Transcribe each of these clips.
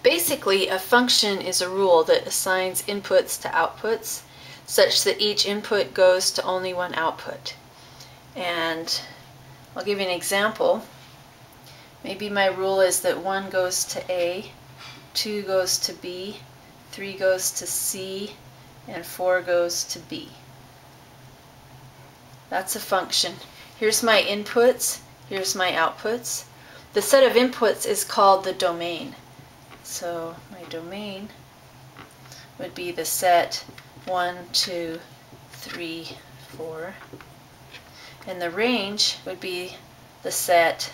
Basically, a function is a rule that assigns inputs to outputs such that each input goes to only one output. And I'll give you an example. Maybe my rule is that 1 goes to A, 2 goes to B, 3 goes to C, and 4 goes to B. That's a function. Here's my inputs, here's my outputs. The set of inputs is called the domain. So my domain would be the set 1, 2, 3, 4. And the range would be the set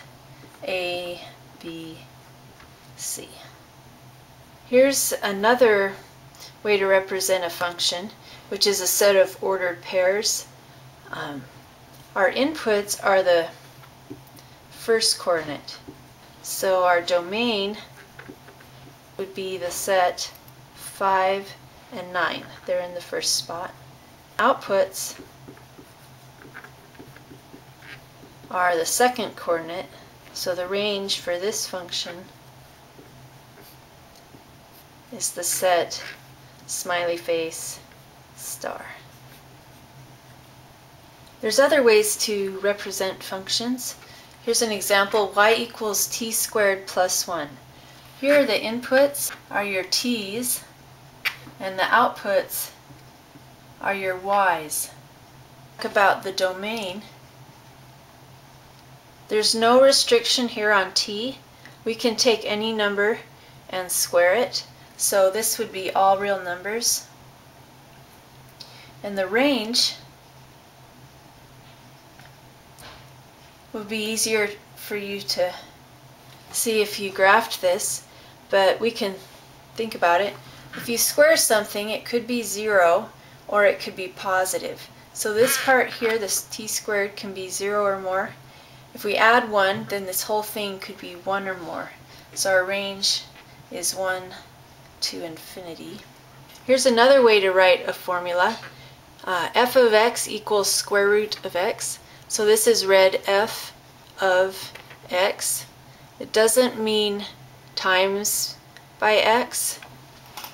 A, B, C. Here's another way to represent a function, which is a set of ordered pairs. Our inputs are the first coordinate. So our domain would be the set 5 and 9. They're in the first spot. Outputs are the second coordinate. So the range for this function is the set smiley face star. There's other ways to represent functions. Here's an example, y equals t squared plus 1. Here the inputs are your t's and the outputs are your y's. Talk about the domain. There's no restriction here on t. We can take any number and square it. So this would be all real numbers. And the range would be easier for you to see if you graphed this, but we can think about it. If you square something, it could be 0 or it could be positive. So this part here, this t squared, can be 0 or more. If we add 1, then this whole thing could be 1 or more. So our range is 1 to infinity. Here's another way to write a formula. F of x equals square root of x. So this is read f of x. It doesn't mean times by x.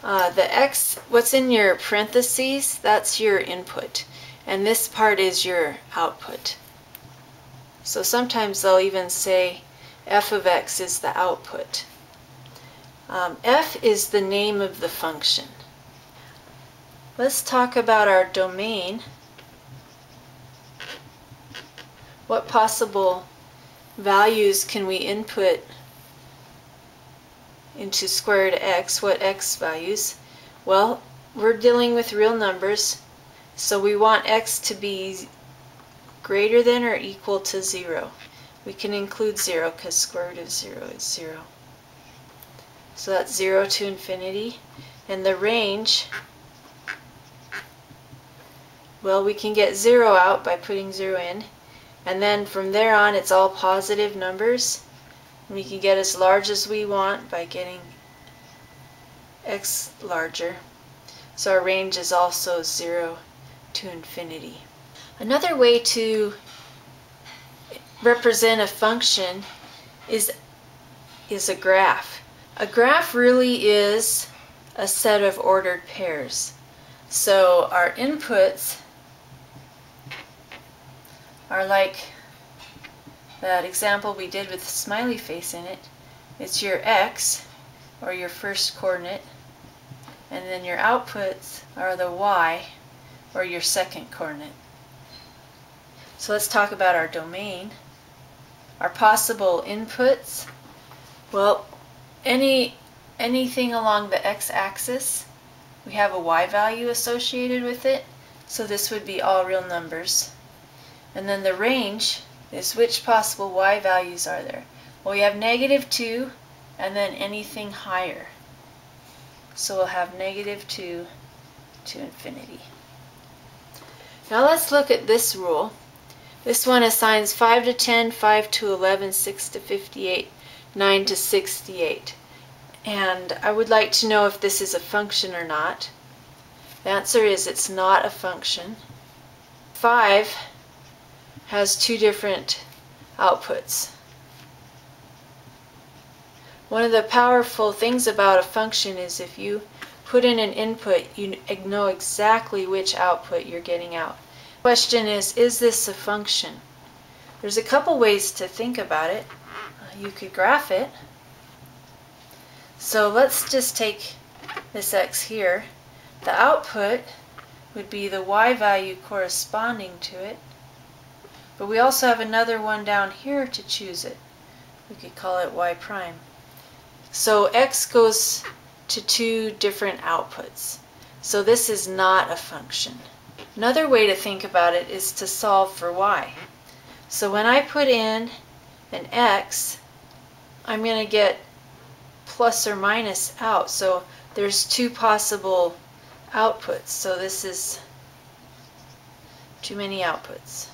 The x, what's in your parentheses, that's your input. And this part is your output. So sometimes they'll even say f of x is the output. F is the name of the function. Let's talk about our domain. What possible values can we input into square root of x? What x values? Well, we're dealing with real numbers, so we want x to be greater than or equal to 0. We can include 0 because square root of 0 is 0. So that's 0 to infinity. And the range, well, we can get 0 out by putting 0 in. And then from there on, it's all positive numbers. And we can get as large as we want by getting x larger. So our range is also 0 to infinity. Another way to represent a function is a graph. A graph really is a set of ordered pairs. So our inputs are like that example we did with the smiley face in it. It's your x, or your first coordinate, and then your outputs are the y, or your second coordinate. So let's talk about our domain. Our possible inputs, well, anything along the x-axis, we have a y value associated with it, so this would be all real numbers. And then the range is which possible y values are there. Well, we have -2 and then anything higher. So we'll have -2 to infinity. Now let's look at this rule. This one assigns 5 to 10, 5 to 11, 6 to 58, 9 to 68. And I would like to know if this is a function or not. The answer is it's not a function. 5 has two different outputs. One of the powerful things about a function is if you put in an input, you know exactly which output you're getting out. Question is this a function? There's a couple ways to think about it. You could graph it. So let's just take this x here. The output would be the y value corresponding to it. But we also have another one down here to choose it. We could call it y prime. So x goes to two different outputs. So this is not a function. Another way to think about it is to solve for y. So when I put in an x, I'm going to get plus or minus out. So there's two possible outputs. So this is too many outputs.